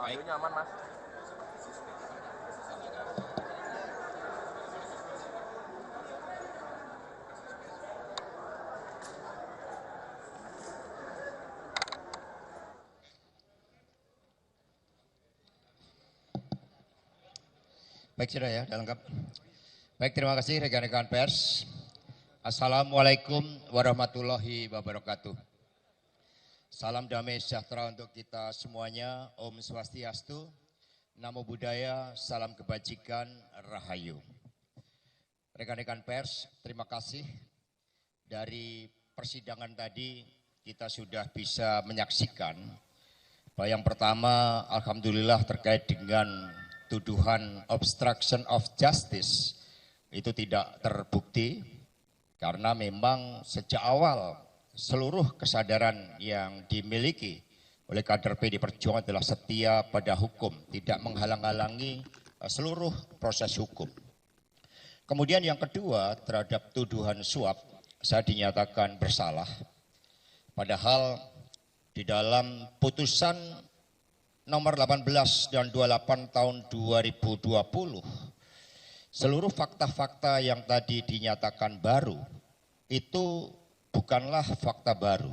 Audionya aman, Mas. Baik, sudah ya, sudah lengkap. Baik, terima kasih rekan-rekan pers. Assalamualaikum warahmatullahi wabarakatuh. Salam damai sejahtera untuk kita semuanya. Om Swastiastu, Namo Buddhaya, salam kebajikan, Rahayu. Rekan-rekan pers, terima kasih. Dari persidangan tadi kita sudah bisa menyaksikan bahwa yang pertama, alhamdulillah terkait dengan tuduhan obstruction of justice itu tidak terbukti karena memang sejak awal seluruh kesadaran yang dimiliki oleh kader PD Perjuangan adalah setia pada hukum, tidak menghalang-halangi seluruh proses hukum. Kemudian yang kedua, terhadap tuduhan suap saya dinyatakan bersalah, padahal di dalam putusan nomor 18 dan 28 tahun 2020, seluruh fakta-fakta yang tadi dinyatakan baru, itu bukanlah fakta baru.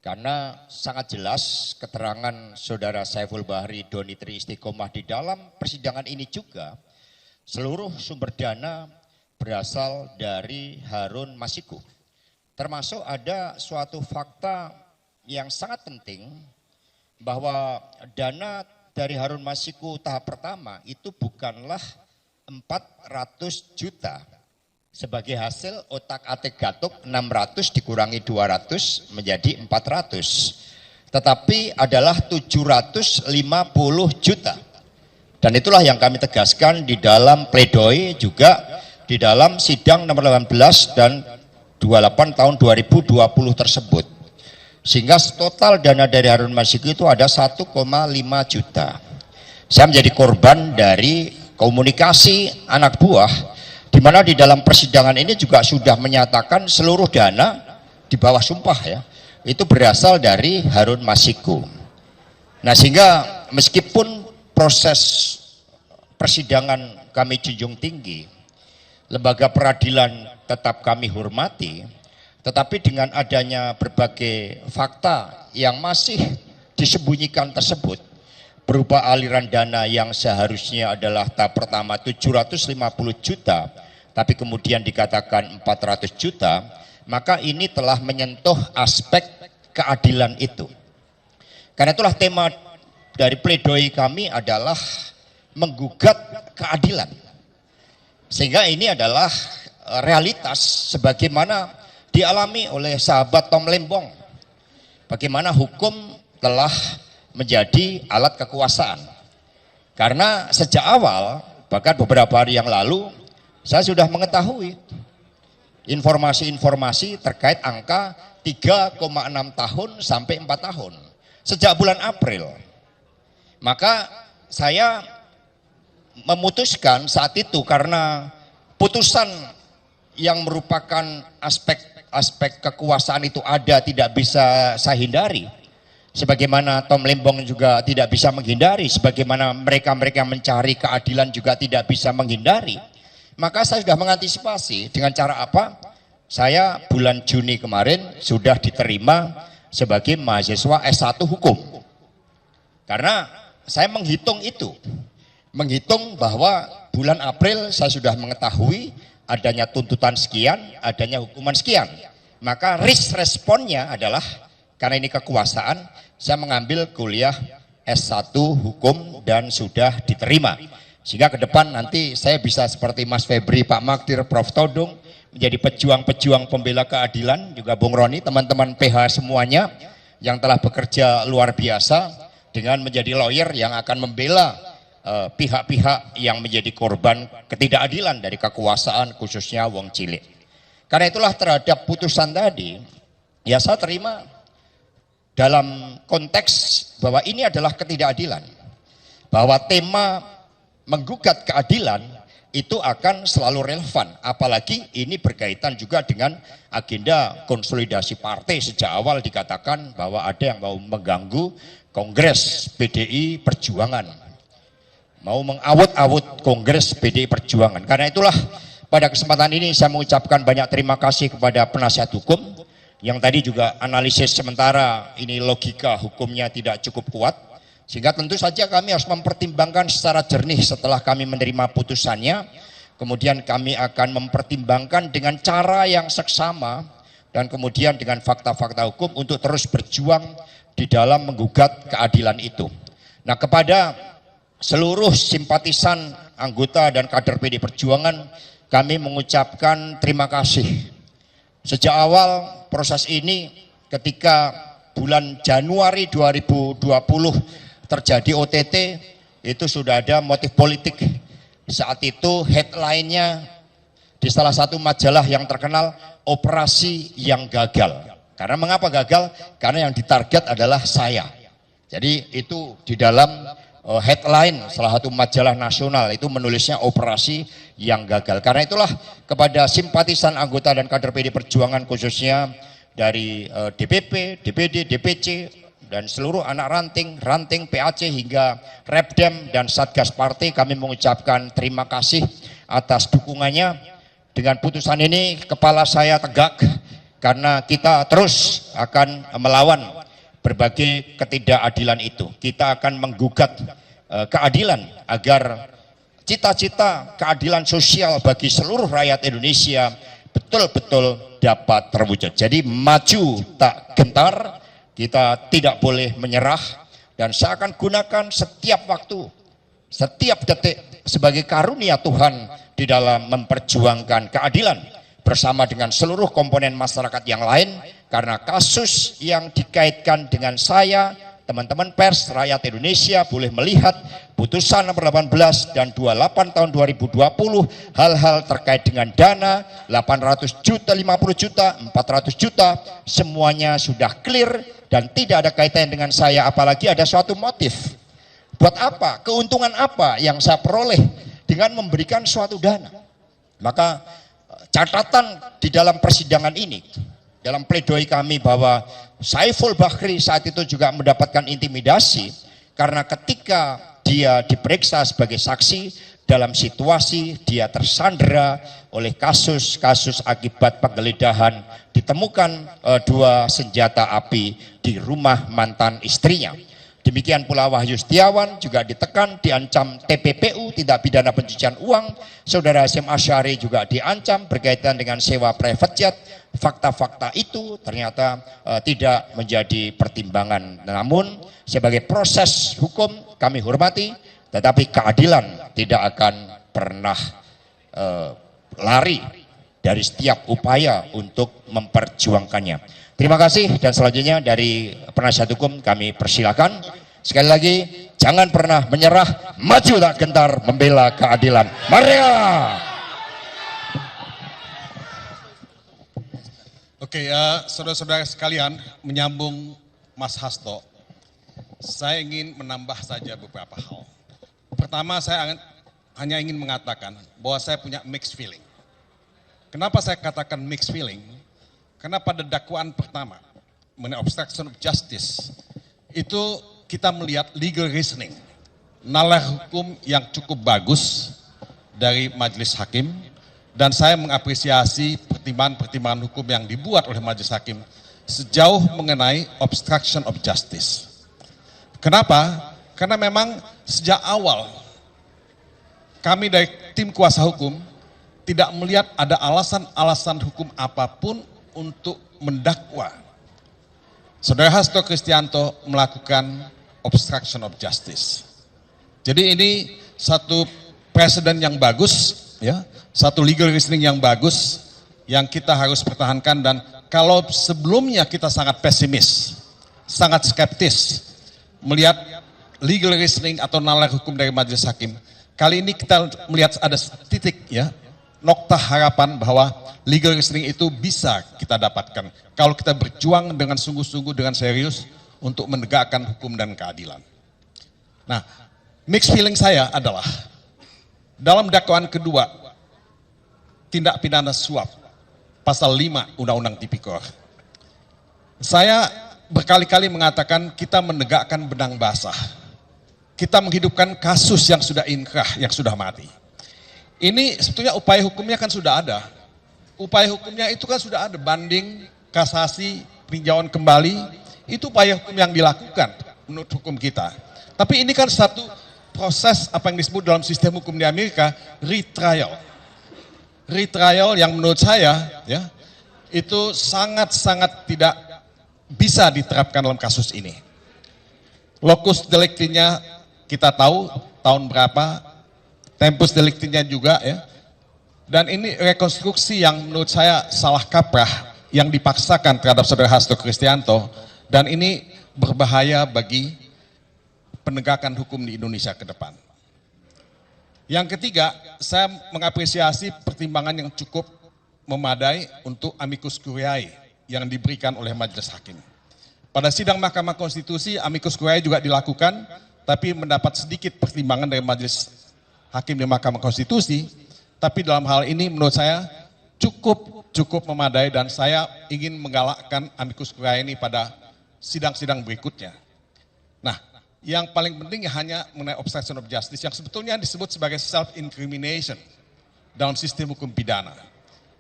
Karena sangat jelas keterangan saudara Saiful Bahri Donitri Istiqomah di dalam persidangan ini juga, seluruh sumber dana berasal dari Harun Masiku. Termasuk ada suatu fakta yang sangat penting, bahwa dana dari Harun Masiku tahap pertama itu bukanlah 400 juta sebagai hasil otak-atik gatuk 600 dikurangi 200 menjadi 400, tetapi adalah 750 juta. Dan itulah yang kami tegaskan di dalam pledoi juga di dalam sidang nomor 18 dan 28 tahun 2020 tersebut. Sehingga total dana dari Harun Masiku itu ada 1,5 juta. Saya menjadi korban dari komunikasi anak buah, di mana di dalam persidangan ini juga sudah menyatakan seluruh dana di bawah sumpah ya, itu berasal dari Harun Masiku. Nah sehingga meskipun proses persidangan kami junjung tinggi, lembaga peradilan tetap kami hormati, tetapi dengan adanya berbagai fakta yang masih disembunyikan tersebut, berupa aliran dana yang seharusnya adalah tahap pertama 750 juta, tapi kemudian dikatakan 400 juta, maka ini telah menyentuh aspek keadilan itu. Karena itulah tema dari pledoi kami adalah menggugat keadilan. Sehingga ini adalah realitas sebagaimana dialami oleh sahabat Tom Lembong, bagaimana hukum telah menjadi alat kekuasaan. Karena sejak awal, bahkan beberapa hari yang lalu, saya sudah mengetahui informasi-informasi terkait angka 3,6 tahun sampai 4 tahun sejak bulan April. Maka saya memutuskan saat itu karena putusan yang merupakan aspek kekuasaan itu ada, tidak bisa saya hindari. Sebagaimana Tom Lembong juga tidak bisa menghindari, sebagaimana mereka-mereka yang mencari keadilan juga tidak bisa menghindari. Maka saya sudah mengantisipasi dengan cara apa? Saya bulan Juni kemarin sudah diterima sebagai mahasiswa S1 Hukum. Karena saya menghitung itu, menghitung bahwa bulan April saya sudah mengetahui adanya tuntutan sekian, adanya hukuman sekian. Maka risk responnya adalah, karena ini kekuasaan, saya mengambil kuliah S1 Hukum dan sudah diterima. Sehingga ke depan nanti saya bisa seperti Mas Febri, Pak Magdir, Prof Todung, menjadi pejuang-pejuang pembela keadilan, juga Bung Roni, teman-teman PH semuanya, yang telah bekerja luar biasa, dengan menjadi lawyer yang akan membela pihak-pihak yang menjadi korban ketidakadilan dari kekuasaan khususnya wong cilik. Karena itulah terhadap putusan tadi, ya saya terima dalam konteks bahwa ini adalah ketidakadilan. Bahwa tema menggugat keadilan itu akan selalu relevan, apalagi ini berkaitan juga dengan agenda konsolidasi partai. Sejak awal dikatakan bahwa ada yang mau mengganggu Kongres PDI Perjuangan. Mau mengawut-awut Kongres PDI Perjuangan. Karena itulah pada kesempatan ini saya mengucapkan banyak terima kasih kepada penasihat hukum yang tadi juga analisis sementara ini logika hukumnya tidak cukup kuat. Sehingga tentu saja kami harus mempertimbangkan secara jernih setelah kami menerima putusannya. Kemudian kami akan mempertimbangkan dengan cara yang seksama dan kemudian dengan fakta-fakta hukum untuk terus berjuang di dalam menggugat keadilan itu. Nah, kepada seluruh simpatisan, anggota dan kader PD Perjuangan, kami mengucapkan terima kasih. Sejak awal proses ini ketika bulan Januari 2020 terjadi OTT, itu sudah ada motif politik. Saat itu headline-nya di salah satu majalah yang terkenal, operasi yang gagal. Karena mengapa gagal? Karena yang ditarget adalah saya. Jadi itu di dalam headline salah satu majalah nasional itu menulisnya operasi yang gagal. Karena itulah kepada simpatisan anggota dan kader PD Perjuangan khususnya dari DPP, DPD, DPC dan seluruh anak ranting PAC hingga Repdem dan Satgas Partai, kami mengucapkan terima kasih atas dukungannya. Dengan putusan ini kepala saya tegak karena kita terus akan melawan berbagai ketidakadilan itu. Kita akan menggugat keadilan agar cita-cita keadilan sosial bagi seluruh rakyat Indonesia betul-betul dapat terwujud. Jadi maju tak gentar, kita tidak boleh menyerah, dan saya akan gunakan setiap waktu, setiap detik sebagai karunia Tuhan di dalam memperjuangkan keadilan bersama dengan seluruh komponen masyarakat yang lain, karena kasus yang dikaitkan dengan saya, teman-teman pers, rakyat Indonesia boleh melihat putusan nomor 18 dan 28 tahun 2020, hal-hal terkait dengan dana 800 juta, 50 juta, 400 juta, semuanya sudah clear dan tidak ada kaitannya dengan saya, apalagi ada suatu motif. Buat apa? Keuntungan apa yang saya peroleh dengan memberikan suatu dana? Maka catatan di dalam persidangan ini, dalam pledoi kami bahwa Saiful Bahri saat itu juga mendapatkan intimidasi karena ketika dia diperiksa sebagai saksi dalam situasi dia tersandera oleh kasus-kasus akibat penggeledahan, ditemukan 2 senjata api di rumah mantan istrinya. Demikian pula Wahyu Setiawan juga ditekan, diancam TPPU, tindak pidana pencucian uang. Saudara Hasyim Asyari juga diancam berkaitan dengan sewa private jet. Fakta-fakta itu ternyata tidak menjadi pertimbangan. Namun sebagai proses hukum kami hormati, tetapi keadilan tidak akan pernah lari dari setiap upaya untuk memperjuangkannya. Terima kasih, dan selanjutnya dari penasihat hukum kami persilakan. Sekali lagi, jangan pernah menyerah, maju tak gentar membela keadilan. Merdeka! Oke, saudara-saudara sekalian, menyambung Mas Hasto, saya ingin menambah saja beberapa hal. Pertama, saya hanya ingin mengatakan bahwa saya punya mixed feeling. Kenapa saya katakan mixed feeling? Karena pada dakwaan pertama mengenai obstruction of justice itu kita melihat legal reasoning, nalar hukum yang cukup bagus dari majelis hakim, dan saya mengapresiasi pertimbangan-pertimbangan hukum yang dibuat oleh majelis hakim sejauh mengenai obstruction of justice. Kenapa? Karena memang sejak awal kami dari tim kuasa hukum tidak melihat ada alasan-alasan hukum apapun untuk mendakwa Saudara Hasto Kristianto melakukan obstruction of justice. Jadi ini satu presiden yang bagus, ya, satu legal reasoning yang bagus yang kita harus pertahankan. Dan kalau sebelumnya kita sangat pesimis, sangat skeptis melihat legal reasoning atau nalar hukum dari majelis hakim, kali ini kita melihat ada titik, ya, nokta harapan bahwa legal reasoning itu bisa kita dapatkan kalau kita berjuang dengan sungguh-sungguh, dengan serius untuk menegakkan hukum dan keadilan. Nah, mixed feeling saya adalah dalam dakwaan kedua tindak pidana suap pasal 5 Undang-Undang Tipikor, saya berkali-kali mengatakan kita menegakkan benang basah. Kita menghidupkan kasus yang sudah inkrah, yang sudah mati. Ini sebetulnya upaya hukumnya kan sudah ada. Upaya hukumnya itu kan sudah ada, banding, kasasi, peninjauan kembali, itu upaya hukum yang dilakukan menurut hukum kita. Tapi ini kan satu proses apa yang disebut dalam sistem hukum di Amerika, retrial. Retrial yang menurut saya ya itu sangat-sangat tidak bisa diterapkan dalam kasus ini. Locus delictinya kita tahu tahun berapa, tempus delictinya juga ya. Dan ini rekonstruksi yang menurut saya salah kaprah yang dipaksakan terhadap saudara Hasto Kristianto, dan ini berbahaya bagi penegakan hukum di Indonesia ke depan. Yang ketiga, saya mengapresiasi pertimbangan yang cukup memadai untuk amicus curiae yang diberikan oleh majelis hakim. Pada sidang Mahkamah Konstitusi, amicus curiae juga dilakukan, tapi mendapat sedikit pertimbangan dari majelis hakim di Mahkamah Konstitusi. Tapi dalam hal ini menurut saya cukup memadai, dan saya ingin menggalakkan amicus curiae ini pada sidang-sidang berikutnya. Nah, yang paling penting hanya mengenai obstruction of justice yang sebetulnya disebut sebagai self-incrimination dalam sistem hukum pidana.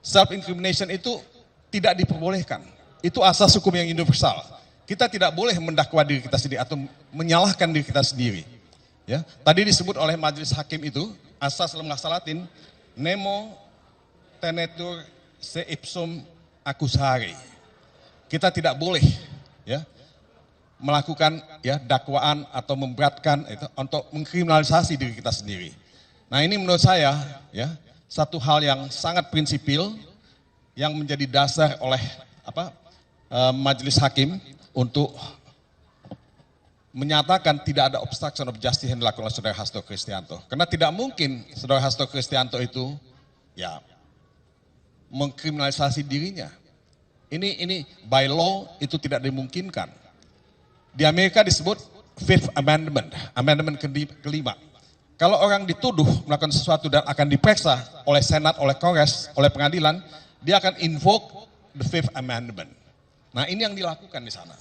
Self-incrimination itu tidak diperbolehkan. Itu asas hukum yang universal. Kita tidak boleh mendakwa diri kita sendiri atau menyalahkan diri kita sendiri. Ya, tadi disebut oleh majelis hakim itu asas lemah salatin nemo tenetur se ipsum accusare. Kita tidak boleh ya melakukan ya dakwaan atau memberatkan itu untuk mengkriminalisasi diri kita sendiri. Nah, ini menurut saya ya satu hal yang sangat prinsipil yang menjadi dasar oleh majelis hakim untuk menyatakan tidak ada obstruction of justice yang dilakukan oleh saudara Hasto Kristianto. Karena tidak mungkin saudara Hasto Kristianto itu ya mengkriminalisasi dirinya. Ini by law itu tidak dimungkinkan. Di Amerika disebut Fifth Amendment, amendment kelima. Kalau orang dituduh melakukan sesuatu dan akan diperiksa oleh Senat, oleh Kongres, oleh pengadilan, dia akan invoke the Fifth Amendment. Nah, ini yang dilakukan di sana.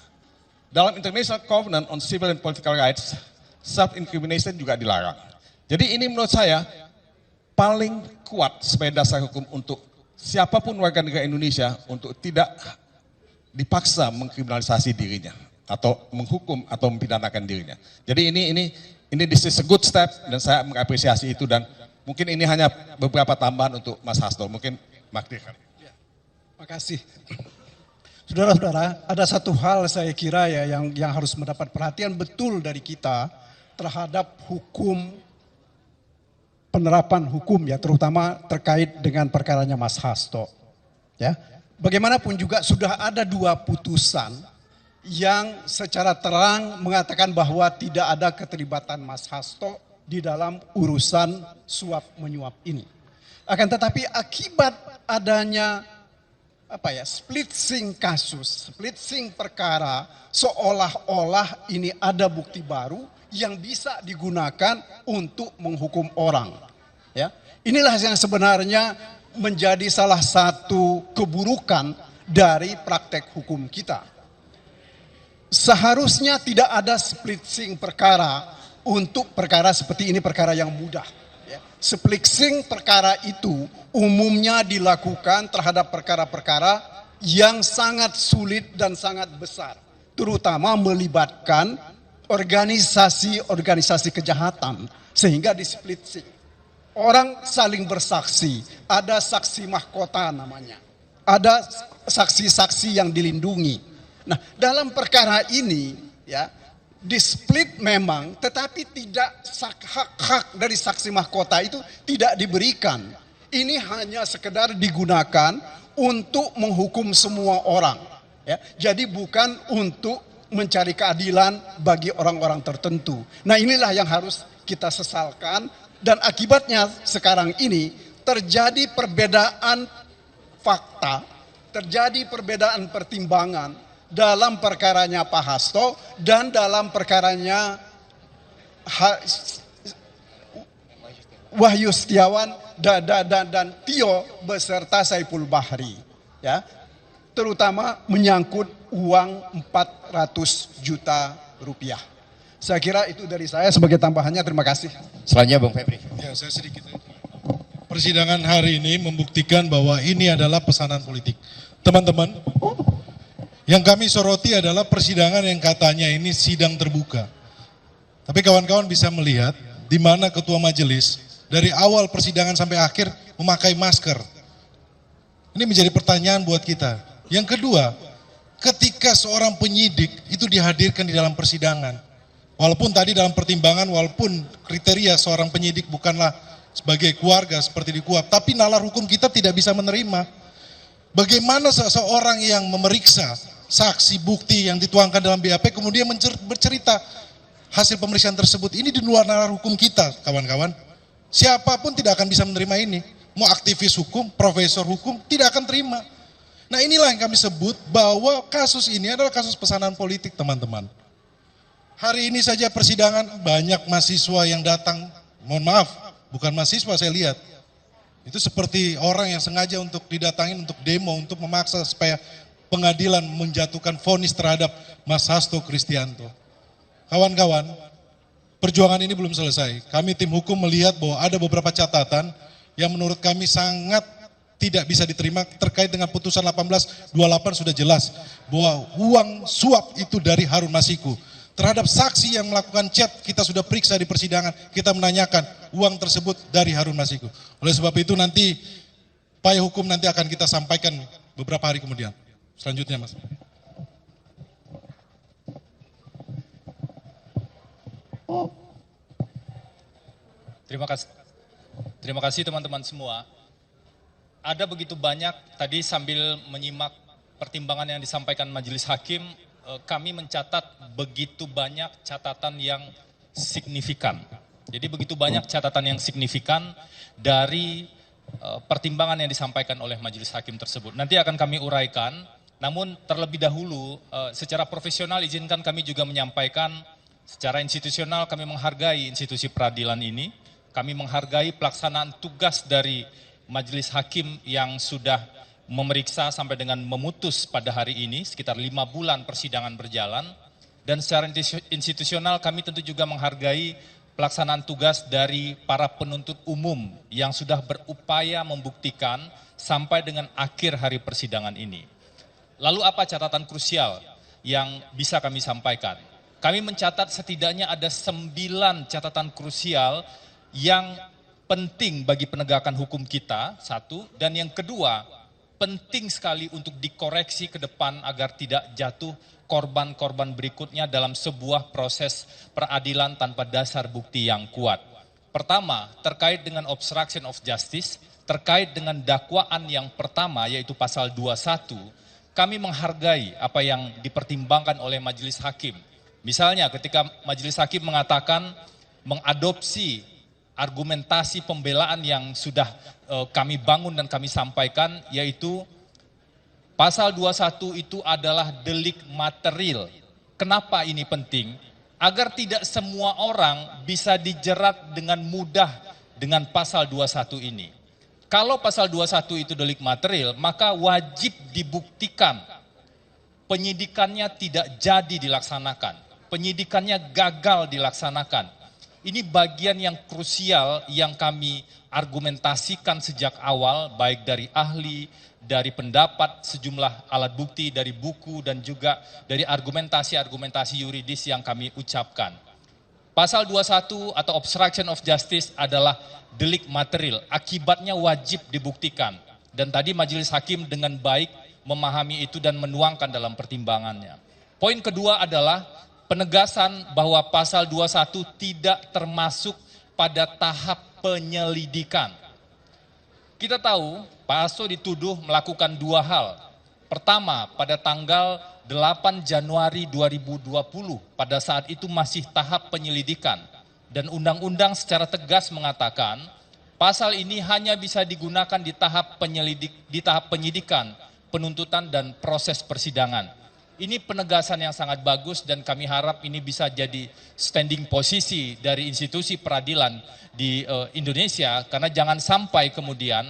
Dalam International Covenant on Civil and Political Rights, self-incrimination juga dilarang. Jadi ini menurut saya paling kuat sebagai dasar hukum untuk siapapun warga negara Indonesia untuk tidak dipaksa mengkriminalisasi dirinya atau menghukum atau mempidanakan dirinya. Jadi ini this is a good step dan saya mengapresiasi itu, dan mungkin ini hanya beberapa tambahan untuk Mas Hasto. Mungkin Magdir. Ya, makasih. Saudara-saudara, ada satu hal saya kira ya yang harus mendapat perhatian betul dari kita terhadap hukum, penerapan hukum ya, terutama terkait dengan perkaranya Mas Hasto. Ya, bagaimanapun juga sudah ada dua putusan yang secara terang mengatakan bahwa tidak ada keterlibatan Mas Hasto di dalam urusan suap menyuap ini. Akan tetapi akibat adanya splitsing kasus, splitsing perkara, seolah-olah ini ada bukti baru yang bisa digunakan untuk menghukum orang. Ya, inilah yang sebenarnya menjadi salah satu keburukan dari praktek hukum kita. Seharusnya tidak ada splitsing perkara untuk perkara seperti ini, perkara yang mudah. Splitsing perkara itu umumnya dilakukan terhadap perkara-perkara yang sangat sulit dan sangat besar, terutama melibatkan organisasi-organisasi kejahatan, sehingga displitsing. Orang saling bersaksi, ada saksi mahkota namanya, ada saksi-saksi yang dilindungi. Nah, dalam perkara ini ya di-split memang, tetapi tidak hak-hak dari saksi mahkota itu tidak diberikan. Ini hanya sekedar digunakan untuk menghukum semua orang. Ya. Jadi bukan untuk mencari keadilan bagi orang-orang tertentu. Nah, inilah yang harus kita sesalkan, dan akibatnya sekarang ini terjadi perbedaan fakta, terjadi perbedaan pertimbangan dalam perkaranya Pak Hasto dan dalam perkaranya Wahyu Setiawan dan Tio beserta Saiful Bahri. Ya, terutama menyangkut uang 400 juta rupiah. Saya kira itu dari saya sebagai tambahannya. Terima kasih. Selanjutnya Bung Febri. Ya, saya sedikit. Persidangan hari ini membuktikan bahwa ini adalah pesanan politik. Teman-teman, yang kami soroti adalah persidangan yang katanya ini sidang terbuka. Tapi kawan-kawan bisa melihat di mana ketua majelis dari awal persidangan sampai akhir memakai masker. Ini menjadi pertanyaan buat kita. Yang kedua, ketika seorang penyidik itu dihadirkan di dalam persidangan, walaupun tadi dalam pertimbangan, walaupun kriteria seorang penyidik bukanlah sebagai keluarga seperti di KUHP, tapi nalar hukum kita tidak bisa menerima. Bagaimana seseorang yang memeriksa saksi bukti yang dituangkan dalam BAP kemudian bercerita hasil pemeriksaan tersebut, ini di luar nalar hukum kita, kawan-kawan. Siapapun tidak akan bisa menerima ini. Mau aktivis hukum, profesor hukum, tidak akan terima. Nah, inilah yang kami sebut bahwa kasus ini adalah kasus pesanan politik, teman-teman. Hari ini saja persidangan banyak mahasiswa yang datang, mohon maaf, bukan mahasiswa saya lihat. Itu seperti orang yang sengaja untuk didatangin untuk demo, untuk memaksa supaya pengadilan menjatuhkan vonis terhadap Mas Hasto Kristianto. Kawan-kawan, perjuangan ini belum selesai. Kami tim hukum melihat bahwa ada beberapa catatan yang menurut kami sangat tidak bisa diterima terkait dengan putusan 1828 sudah jelas bahwa uang suap itu dari Harun Masiku. Terhadap saksi yang melakukan chat kita sudah periksa di persidangan, kita menanyakan uang tersebut dari Harun Masiku. Oleh sebab itu nanti upaya hukum nanti akan kita sampaikan beberapa hari kemudian. Selanjutnya Mas. Terima kasih teman-teman semua. Ada begitu banyak, tadi sambil menyimak pertimbangan yang disampaikan Majelis Hakim, kami mencatat begitu banyak catatan yang signifikan. Jadi begitu banyak catatan yang signifikan dari pertimbangan yang disampaikan oleh Majelis Hakim tersebut. Nanti akan kami uraikan, namun terlebih dahulu secara profesional izinkan kami juga menyampaikan secara institusional kami menghargai institusi peradilan ini, kami menghargai pelaksanaan tugas dari Majelis Hakim yang sudah memeriksa sampai dengan memutus pada hari ini, sekitar 5 bulan persidangan berjalan, dan secara institusional kami tentu juga menghargai pelaksanaan tugas dari para penuntut umum yang sudah berupaya membuktikan sampai dengan akhir hari persidangan ini. Lalu apa catatan krusial yang bisa kami sampaikan? Kami mencatat setidaknya ada 9 catatan krusial yang penting bagi penegakan hukum kita, satu, dan yang kedua, penting sekali untuk dikoreksi ke depan agar tidak jatuh korban-korban berikutnya dalam sebuah proses peradilan tanpa dasar bukti yang kuat. Pertama, terkait dengan obstruction of justice, terkait dengan dakwaan yang pertama yaitu pasal 21, kami menghargai apa yang dipertimbangkan oleh Majelis Hakim. Misalnya ketika Majelis Hakim mengatakan mengadopsi argumentasi pembelaan yang sudah kami bangun dan kami sampaikan, yaitu pasal 21 itu adalah delik material. Kenapa ini penting? Agar tidak semua orang bisa dijerat dengan mudah dengan pasal 21 ini. Kalau pasal 21 itu delik material, maka wajib dibuktikan penyidikannya tidak jadi dilaksanakan, penyidikannya gagal dilaksanakan. Ini bagian yang krusial yang kami argumentasikan sejak awal, baik dari ahli, dari pendapat, sejumlah alat bukti, dari buku, dan juga dari argumentasi-argumentasi yuridis yang kami ucapkan. Pasal 21 atau obstruction of justice adalah delik material, akibatnya wajib dibuktikan. Dan tadi Majelis Hakim dengan baik memahami itu dan menuangkan dalam pertimbangannya. Poin kedua adalah penegasan bahwa pasal 21 tidak termasuk pada tahap penyelidikan. Kita tahu Pak Hasto dituduh melakukan 2 hal. Pertama, pada tanggal 8 Januari 2020, pada saat itu masih tahap penyelidikan. Dan undang-undang secara tegas mengatakan, pasal ini hanya bisa digunakan di tahap penyidikan, penuntutan dan proses persidangan. Ini penegasan yang sangat bagus dan kami harap ini bisa jadi standing posisi dari institusi peradilan di Indonesia, karena jangan sampai kemudian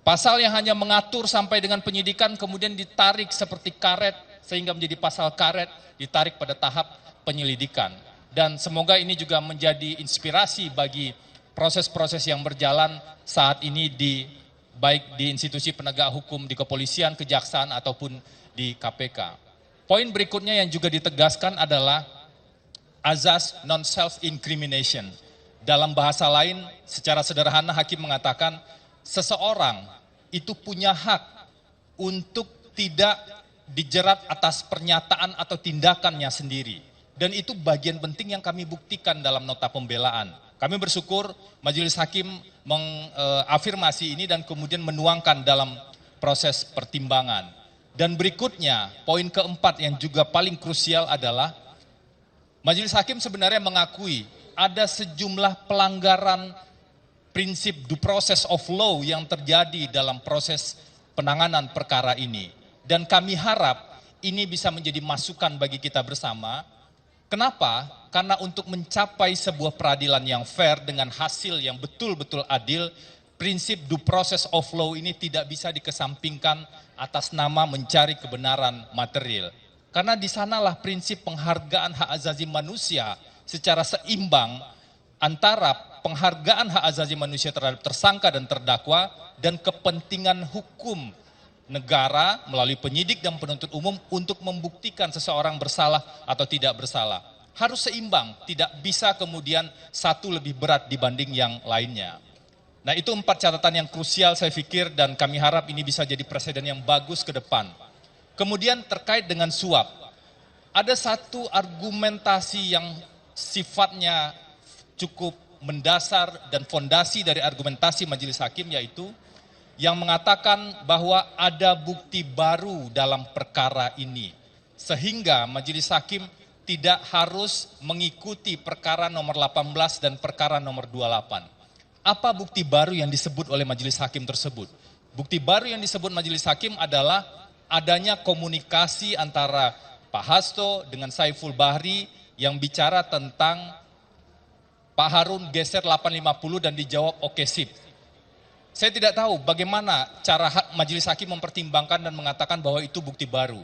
Pasal yang hanya mengatur sampai dengan penyidikan kemudian ditarik seperti karet sehingga menjadi pasal karet ditarik pada tahap penyelidikan. Dan semoga ini juga menjadi inspirasi bagi proses-proses yang berjalan saat ini baik di institusi penegak hukum, di kepolisian, kejaksaan ataupun di KPK. Poin berikutnya yang juga ditegaskan adalah azas non-self-incrimination. Dalam bahasa lain, secara sederhana hakim mengatakan seseorang itu punya hak untuk tidak dijerat atas pernyataan atau tindakannya sendiri. Dan itu bagian penting yang kami buktikan dalam nota pembelaan. Kami bersyukur majelis hakim mengafirmasi ini dan kemudian menuangkan dalam proses pertimbangan. Dan berikutnya, poin keempat yang juga paling krusial adalah majelis hakim sebenarnya mengakui ada sejumlah pelanggaran prinsip due process of law yang terjadi dalam proses penanganan perkara ini. Dan kami harap ini bisa menjadi masukan bagi kita bersama. Kenapa? Karena untuk mencapai sebuah peradilan yang fair dengan hasil yang betul-betul adil, prinsip due process of law ini tidak bisa dikesampingkan atas nama mencari kebenaran material. Karena di sanalah prinsip penghargaan hak asasi manusia secara seimbang antara penghargaan hak asasi manusia terhadap tersangka dan terdakwa dan kepentingan hukum negara melalui penyidik dan penuntut umum untuk membuktikan seseorang bersalah atau tidak bersalah. Harus seimbang, tidak bisa kemudian satu lebih berat dibanding yang lainnya. Nah, itu 4 catatan yang krusial saya pikir dan kami harap ini bisa jadi presiden yang bagus ke depan. Kemudian terkait dengan suap, ada satu argumentasi yang sifatnya cukup mendasar dan fondasi dari argumentasi majelis hakim, yaitu yang mengatakan bahwa ada bukti baru dalam perkara ini. Sehingga majelis hakim tidak harus mengikuti perkara nomor 18 dan perkara nomor 28. Apa bukti baru yang disebut oleh majelis hakim tersebut? Bukti baru yang disebut majelis hakim adalah adanya komunikasi antara Pak Hasto dengan Saiful Bahri yang bicara tentang Pak Harun geser 850 dan dijawab oke sip. Saya tidak tahu bagaimana cara majelis hakim mempertimbangkan dan mengatakan bahwa itu bukti baru.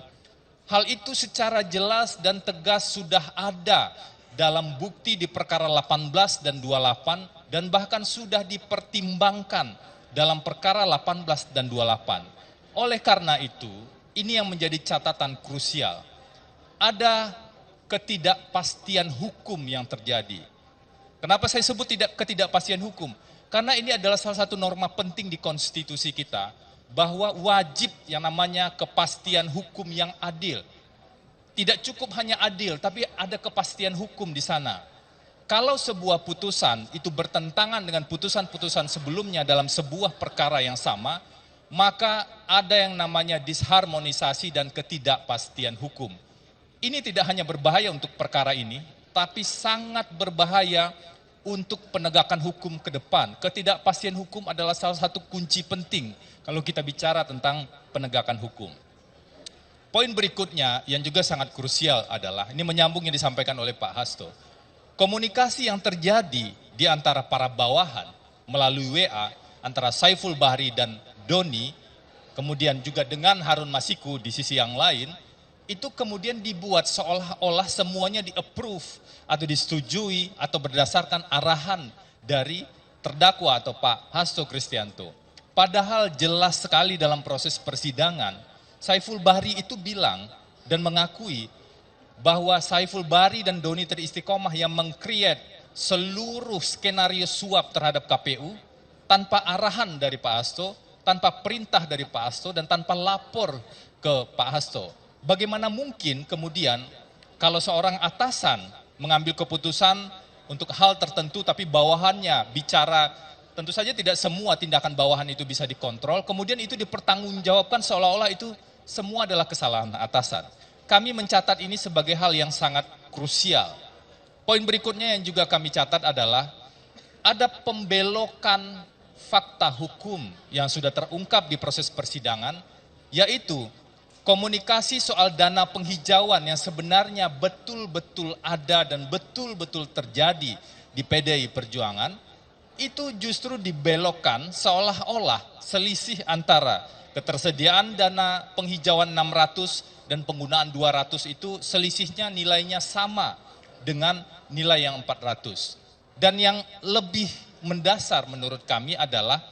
Hal itu secara jelas dan tegas sudah ada dalam bukti di perkara 18 dan 28 dan bahkan sudah dipertimbangkan dalam perkara 18 dan 28. Oleh karena itu, ini yang menjadi catatan krusial. Ada ketidakpastian hukum yang terjadi. Kenapa saya sebut ketidakpastian hukum? Karena ini adalah salah satu norma penting di konstitusi kita, bahwa wajib yang namanya kepastian hukum yang adil. Tidak cukup hanya adil, tapi ada kepastian hukum di sana. Kalau sebuah putusan itu bertentangan dengan putusan-putusan sebelumnya dalam sebuah perkara yang sama, maka ada yang namanya disharmonisasi dan ketidakpastian hukum. Ini tidak hanya berbahaya untuk perkara ini, tapi sangat berbahaya untuk penegakan hukum ke depan. Ketidakpastian hukum adalah salah satu kunci penting kalau kita bicara tentang penegakan hukum. Poin berikutnya yang juga sangat krusial adalah, ini menyambung yang disampaikan oleh Pak Hasto, komunikasi yang terjadi di antara para bawahan melalui WA antara Saiful Bahri dan Doni, kemudian juga dengan Harun Masiku di sisi yang lain, itu kemudian dibuat seolah-olah semuanya di-approve atau disetujui atau berdasarkan arahan dari terdakwa atau Pak Hasto Kristianto. Padahal jelas sekali dalam proses persidangan, Saiful Bahri itu bilang dan mengakui bahwa Saiful Bahri dan Doni Triistiqomah yang meng-create seluruh skenario suap terhadap KPU tanpa arahan dari Pak Hasto, tanpa perintah dari Pak Hasto, dan tanpa lapor ke Pak Hasto. Bagaimana mungkin kemudian kalau seorang atasan mengambil keputusan untuk hal tertentu tapi bawahannya bicara, tentu saja tidak semua tindakan bawahan itu bisa dikontrol, kemudian itu dipertanggungjawabkan seolah-olah itu semua adalah kesalahan atasan. Kami mencatat ini sebagai hal yang sangat krusial. Poin berikutnya yang juga kami catat adalah ada pembelokan fakta hukum yang sudah terungkap di proses persidangan, yaitu komunikasi soal dana penghijauan yang sebenarnya betul-betul ada dan betul-betul terjadi di PDI Perjuangan, itu justru dibelokkan seolah-olah selisih antara ketersediaan dana penghijauan 600 dan penggunaan 200 itu selisihnya nilainya sama dengan nilai yang 400. Dan yang lebih mendasar menurut kami adalah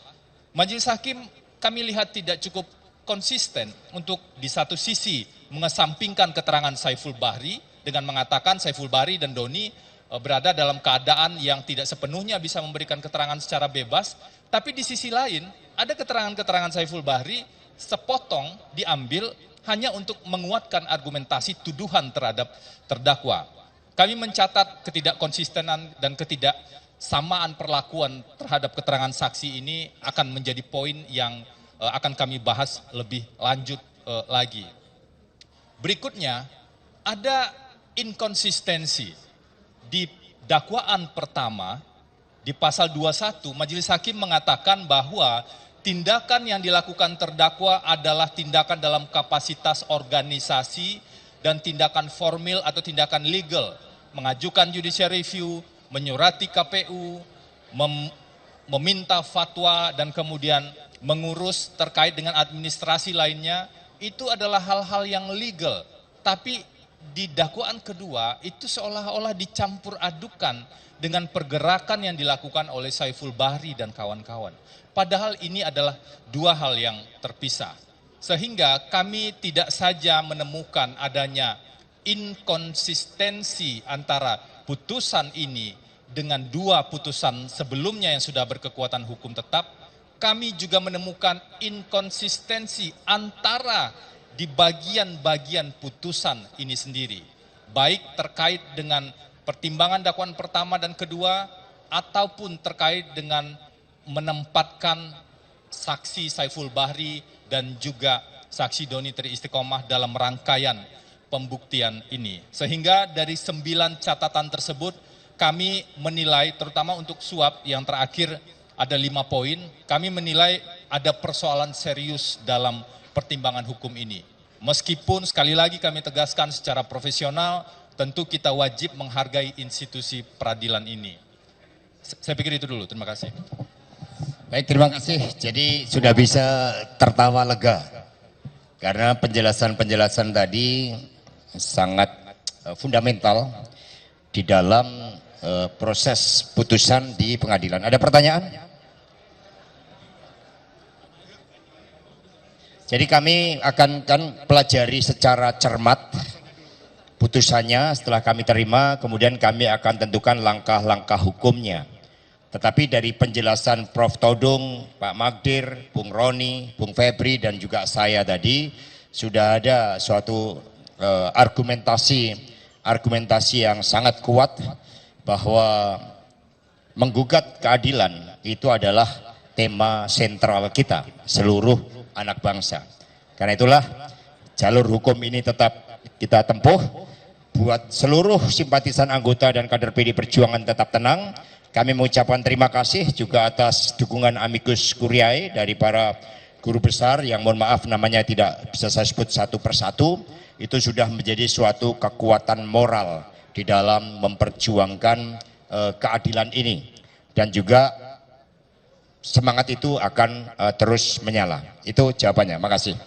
Majelis Hakim kami lihat tidak cukup konsisten untuk di satu sisi mengesampingkan keterangan Saiful Bahri dengan mengatakan Saiful Bahri dan Doni berada dalam keadaan yang tidak sepenuhnya bisa memberikan keterangan secara bebas, tapi di sisi lain ada keterangan-keterangan Saiful Bahri sepotong diambil hanya untuk menguatkan argumentasi tuduhan terhadap terdakwa. Kami mencatat ketidakkonsistenan dan ketidaksamaan perlakuan terhadap keterangan saksi ini akan menjadi poin yang akan kami bahas lebih lanjut lagi. Berikutnya, ada inkonsistensi di dakwaan pertama di pasal 21, Majelis Hakim mengatakan bahwa tindakan yang dilakukan terdakwa adalah tindakan dalam kapasitas organisasi dan tindakan formil atau tindakan legal, mengajukan judicial review, menyurati KPU, meminta fatwa dan kemudian mengurus terkait dengan administrasi lainnya, itu adalah hal-hal yang legal. Tapi di dakwaan kedua itu seolah-olah dicampur adukan dengan pergerakan yang dilakukan oleh Saiful Bahri dan kawan-kawan. Padahal ini adalah dua hal yang terpisah. Sehingga kami tidak saja menemukan adanya inkonsistensi antara putusan ini dengan dua putusan sebelumnya yang sudah berkekuatan hukum tetap, kami juga menemukan inkonsistensi antara di bagian-bagian putusan ini sendiri, baik terkait dengan pertimbangan dakwaan pertama dan kedua, ataupun terkait dengan menempatkan saksi Saiful Bahri dan juga saksi Doni Tri Istiqomah dalam rangkaian pembuktian ini. Sehingga dari 9 catatan tersebut kami menilai, terutama untuk suap yang terakhir ada 5 poin, kami menilai ada persoalan serius dalam pertimbangan hukum ini. Meskipun sekali lagi kami tegaskan secara profesional, tentu kita wajib menghargai institusi peradilan ini. Saya pikir itu dulu, terima kasih. Baik, terima kasih. Jadi sudah bisa tertawa lega. Karena penjelasan-penjelasan tadi sangat fundamental di dalam proses putusan di pengadilan. Ada pertanyaan? Jadi kami akan pelajari secara cermat putusannya setelah kami terima, kemudian kami akan tentukan langkah-langkah hukumnya. Tetapi dari penjelasan Prof. Todung, Pak Magdir, Bung Roni, Bung Febri, dan juga saya tadi, sudah ada suatu argumentasi yang sangat kuat bahwa menggugat keadilan itu adalah tema sentral kita, seluruh anak bangsa. Karena itulah jalur hukum ini tetap kita tempuh, buat seluruh simpatisan anggota dan kader PD Perjuangan tetap tenang. Kami mengucapkan terima kasih juga atas dukungan amicus curiae dari para guru besar yang mohon maaf namanya tidak bisa saya sebut satu persatu. Itu sudah menjadi suatu kekuatan moral di dalam memperjuangkan keadilan ini. Dan juga semangat itu akan terus menyala. Itu jawabannya. Makasih.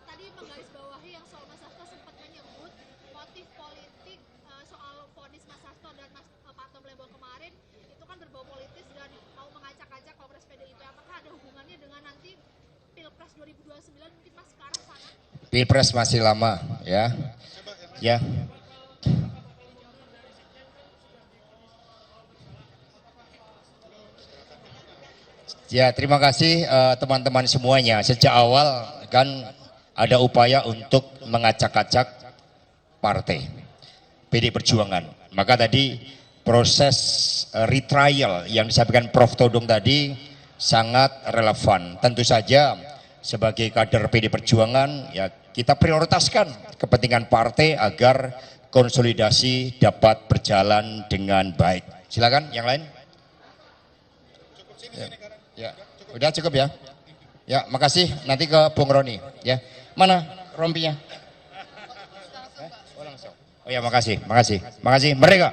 Tadi menggarisbawahi yang soal Mas Hasto sempat menyebut motif politik soal vonis Mas Hasto dan Pak Tom Lembong kemarin itu kan berbau politis dan mau mengacak-acak Kongres PDIP. Apakah ada hubungannya dengan nanti Pilpres 2029 mungkin Mas ke arah sana? Pilpres masih lama ya. Ya. Ya, terima kasih teman-teman semuanya. Sejak awal kan ada upaya untuk mengacak-acak partai PD Perjuangan. Maka tadi proses retrial yang disampaikan Prof. Todung tadi sangat relevan. Tentu saja sebagai kader PD Perjuangan ya kita prioritaskan kepentingan partai agar konsolidasi dapat berjalan dengan baik. Silakan yang lain. Ya, udah cukup ya. Ya, makasih. Nanti ke Bung Roni. Ya, mana rompinya? Oh langsung. Oh ya, makasih. Mereka.